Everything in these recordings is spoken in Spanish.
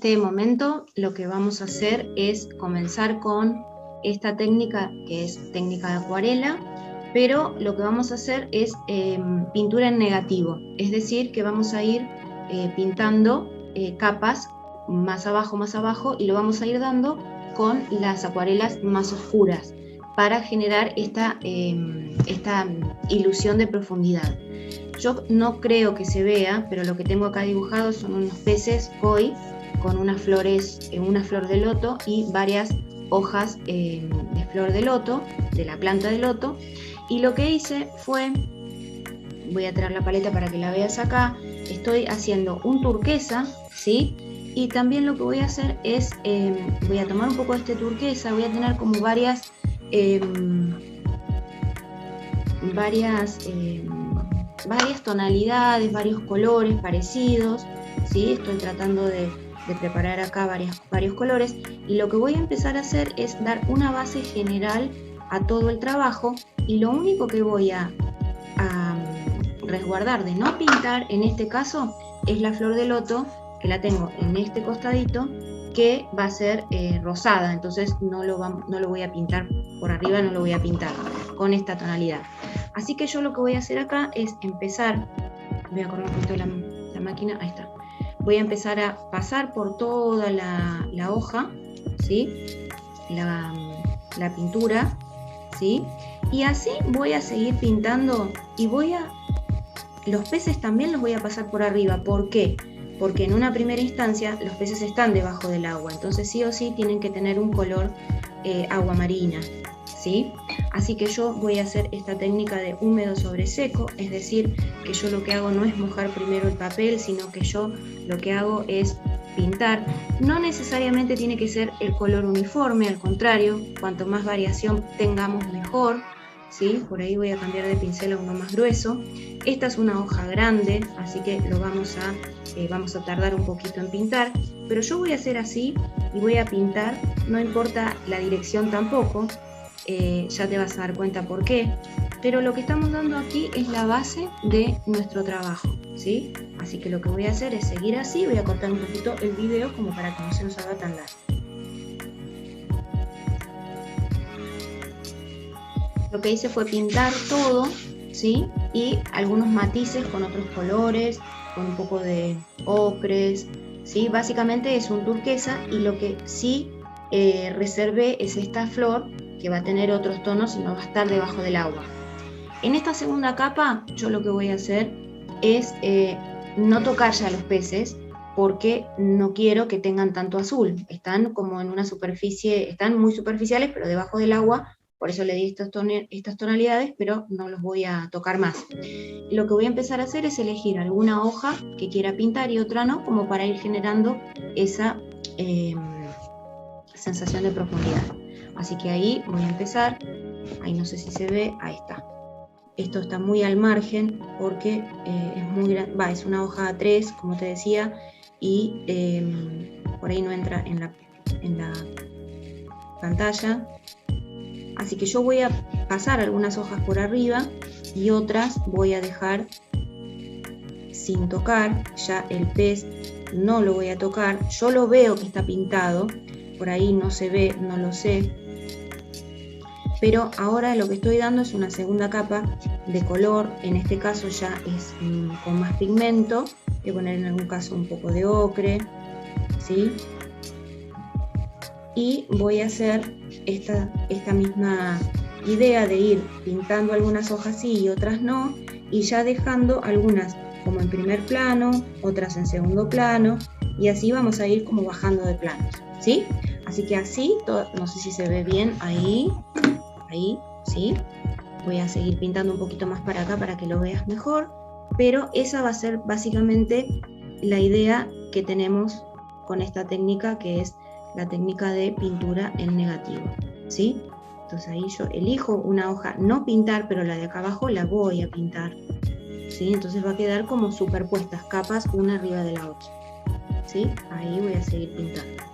este momento lo que vamos a hacer es comenzar con esta técnica que es técnica de acuarela, pero lo que vamos a hacer es pintura en negativo, es decir, que vamos a ir pintando capas más abajo y lo vamos a ir dando con las acuarelas más oscuras para generar esta ilusión de profundidad. Yo no creo que se vea, pero lo que tengo acá dibujado son unos peces koi con unas flores, una flor de loto y varias hojas de flor de loto, de la planta de loto. Y lo que hice fue, voy a traer la paleta para que la veas acá, estoy haciendo un turquesa, ¿sí? Y también lo que voy a hacer es, voy a tomar un poco de este turquesa, voy a tener como varias tonalidades, varios colores parecidos, ¿sí? Estoy tratando de preparar acá varios colores, y lo que voy a empezar a hacer es dar una base general a todo el trabajo, y lo único que voy a resguardar de no pintar en este caso es la flor de loto, que la tengo en este costadito, que va a ser rosada, entonces no lo voy a pintar por arriba, no lo voy a pintar con esta tonalidad. Así que yo lo que voy a hacer acá es empezar, voy a correr un poquito la máquina, ahí está. Voy a empezar a pasar por toda la hoja, ¿sí? La pintura, ¿sí? Y así voy a seguir pintando, y los peces también los voy a pasar por arriba. ¿Por qué? Porque en una primera instancia los peces están debajo del agua, entonces sí o sí tienen que tener un color agua marina, ¿sí? Así que yo voy a hacer esta técnica de húmedo sobre seco, es decir, que yo lo que hago no es mojar primero el papel, sino que yo lo que hago es pintar. No necesariamente tiene que ser el color uniforme, al contrario, cuanto más variación tengamos mejor, ¿sí? Por ahí voy a cambiar de pincel a uno más grueso. Esta es una hoja grande, así que lo vamos a tardar un poquito en pintar, pero yo voy a hacer así y voy a pintar, no importa la dirección tampoco. Ya te vas a dar cuenta por qué, pero lo que estamos dando aquí es la base de nuestro trabajo, ¿sí? Así que lo que voy a hacer es seguir así, voy a cortar un poquito el video como para que no se nos haga tan largo. Lo que hice fue pintar todo, ¿sí? Y algunos matices con otros colores, con un poco de ocres, ¿sí? Básicamente es un turquesa, y lo que sí reservé es esta flor, que va a tener otros tonos y no va a estar debajo del agua. En esta segunda capa yo lo que voy a hacer es no tocar ya los peces, porque no quiero que tengan tanto azul. Están como en una superficie, están muy superficiales, pero debajo del agua, por eso le di estas tonalidades, pero no los voy a tocar más. Lo que voy a empezar a hacer es elegir alguna hoja que quiera pintar y otra no, como para ir generando esa sensación de profundidad. Así que ahí voy a empezar, ahí no sé si se ve, ahí está. Esto está muy al margen porque es muy grande, es una hoja A3, como te decía, y por ahí no entra en la pantalla. Así que yo voy a pasar algunas hojas por arriba y otras voy a dejar sin tocar. Ya el pez no lo voy a tocar, yo lo veo que está pintado, por ahí no se ve, no lo sé. Pero ahora lo que estoy dando es una segunda capa de color, en este caso ya es con más pigmento, voy a poner en algún caso un poco de ocre, ¿sí? Y voy a hacer esta misma idea de ir pintando algunas hojas sí y otras no, y ya dejando algunas como en primer plano, otras en segundo plano, y así vamos a ir como bajando de planos, ¿sí? Así que así, no sé si se ve bien ahí, ¿sí? Voy a seguir pintando un poquito más para acá para que lo veas mejor, pero esa va a ser básicamente la idea que tenemos con esta técnica, que es la técnica de pintura en negativo, ¿sí? Entonces ahí yo elijo una hoja, no pintar, pero la de acá abajo la voy a pintar, ¿sí? Entonces va a quedar como superpuestas, capas una arriba de la otra, ¿sí? Ahí voy a seguir pintando.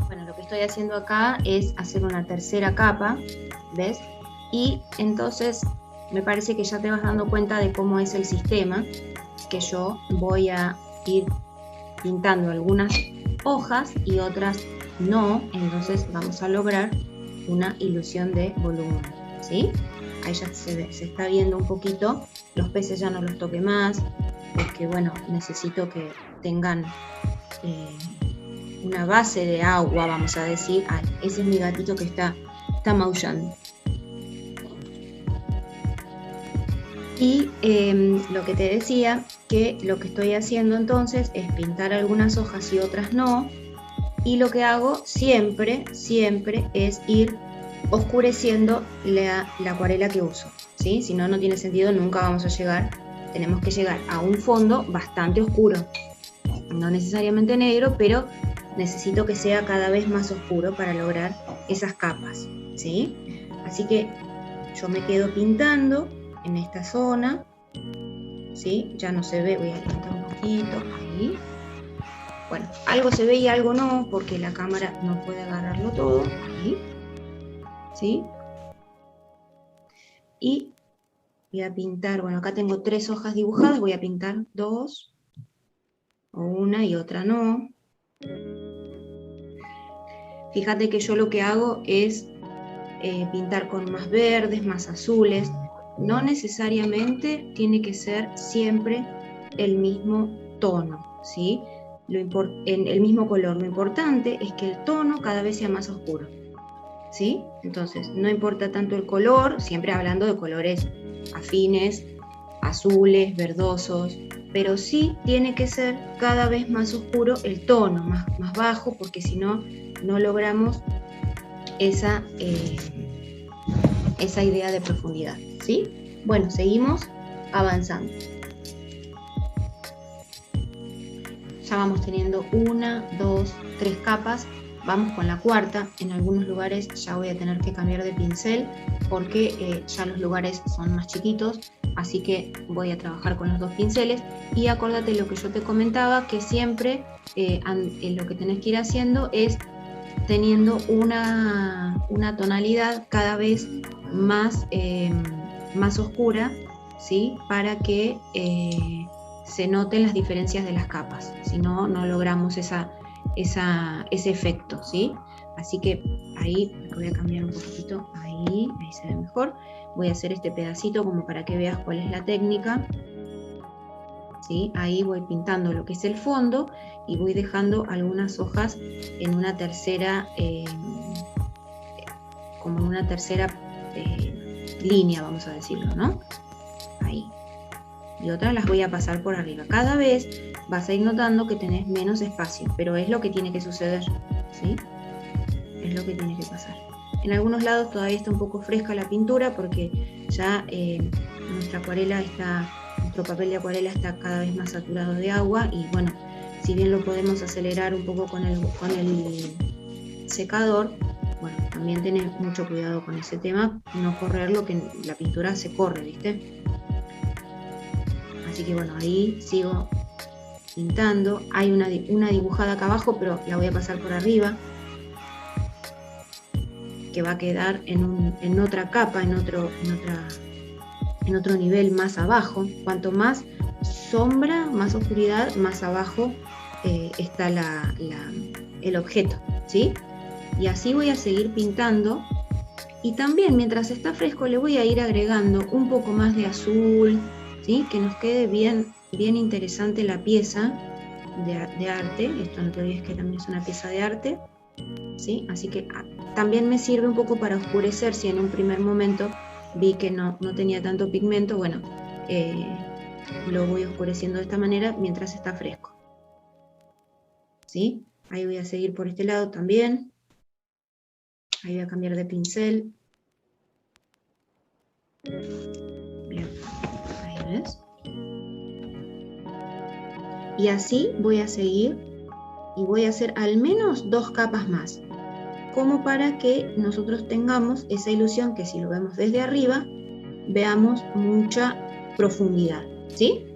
Bueno, lo que estoy haciendo acá es hacer una tercera capa, ¿ves? Y entonces me parece que ya te vas dando cuenta de cómo es el sistema, que yo voy a ir pintando algunas hojas y otras no, entonces vamos a lograr una ilusión de volumen, ¿sí? Ahí ya se está viendo un poquito, los peces ya no los toqué más, porque bueno, necesito que tengan una base de agua, vamos a decir. Ay, ese es mi gatito que está maullando. Y lo que te decía, que lo que estoy haciendo entonces es pintar algunas hojas y otras no, y lo que hago siempre es ir oscureciendo la acuarela que uso, ¿sí? Si no, no tiene sentido, nunca vamos a llegar, tenemos que llegar a un fondo bastante oscuro, no necesariamente negro, pero necesito que sea cada vez más oscuro para lograr esas capas, ¿sí? Así que yo me quedo pintando en esta zona, ¿sí? Ya no se ve, voy a levantar un poquito, ahí. Bueno, algo se ve y algo no, porque la cámara no puede agarrarlo todo, ahí, ¿sí? Y voy a pintar, bueno, acá tengo 3 hojas dibujadas, voy a pintar 2, o una y otra no. Fíjate que yo lo que hago es pintar con más verdes, más azules. No necesariamente tiene que ser siempre el mismo tono, ¿sí? En el mismo color. Lo importante es que el tono cada vez sea más oscuro, ¿sí? Entonces, no importa tanto el color, siempre hablando de colores afines, azules, verdosos, pero sí tiene que ser cada vez más oscuro el tono, más bajo, porque si no, no logramos esa idea de profundidad, ¿sí? Bueno, seguimos avanzando. Ya vamos teniendo 1, 2, 3 capas, vamos con la cuarta. En algunos lugares ya voy a tener que cambiar de pincel porque ya los lugares son más chiquitos, así que voy a trabajar con los 2 pinceles. Y acuérdate lo que yo te comentaba, que siempre lo que tenés que ir haciendo es teniendo una tonalidad cada vez más oscura, ¿sí? Para que se noten las diferencias de las capas, si no, no logramos ese efecto, ¿sí? Así que ahí voy a cambiar un poquitito, ahí se ve mejor. Voy a hacer este pedacito como para que veas cuál es la técnica, ¿sí? Ahí voy pintando lo que es el fondo y voy dejando algunas hojas en una tercera, como en una tercera línea, vamos a decirlo, ¿no? Ahí. Y otras las voy a pasar por arriba. Cada vez vas a ir notando que tenés menos espacio, pero es lo que tiene que suceder, ¿sí? Es lo que tiene que pasar. En algunos lados todavía está un poco fresca la pintura porque ya nuestro papel de acuarela está cada vez más saturado de agua y bueno, si bien lo podemos acelerar un poco con el secador, bueno, también tener mucho cuidado con ese tema, no correr lo que la pintura se corre, ¿viste? Así que bueno, ahí sigo pintando. Hay una dibujada acá abajo, pero la voy a pasar por arriba, que va a quedar en otra capa, en otro nivel más abajo. Cuanto más sombra, más oscuridad, más abajo está el objeto, ¿sí? Y así voy a seguir pintando. Y también mientras está fresco le voy a ir agregando un poco más de azul, ¿sí? Que nos quede bien interesante la pieza de arte. Esto no te olvides que también es una pieza de arte, ¿sí? Así que también me sirve un poco para oscurecer. Si en un primer momento vi que no tenía tanto pigmento, bueno, lo voy oscureciendo de esta manera mientras está fresco, ¿sí? Ahí voy a seguir por este lado también. Ahí voy a cambiar de pincel. Bien, ahí ves. Y así voy a seguir y voy a hacer al menos 2 capas más, como para que nosotros tengamos esa ilusión que si lo vemos desde arriba, veamos mucha profundidad, ¿sí?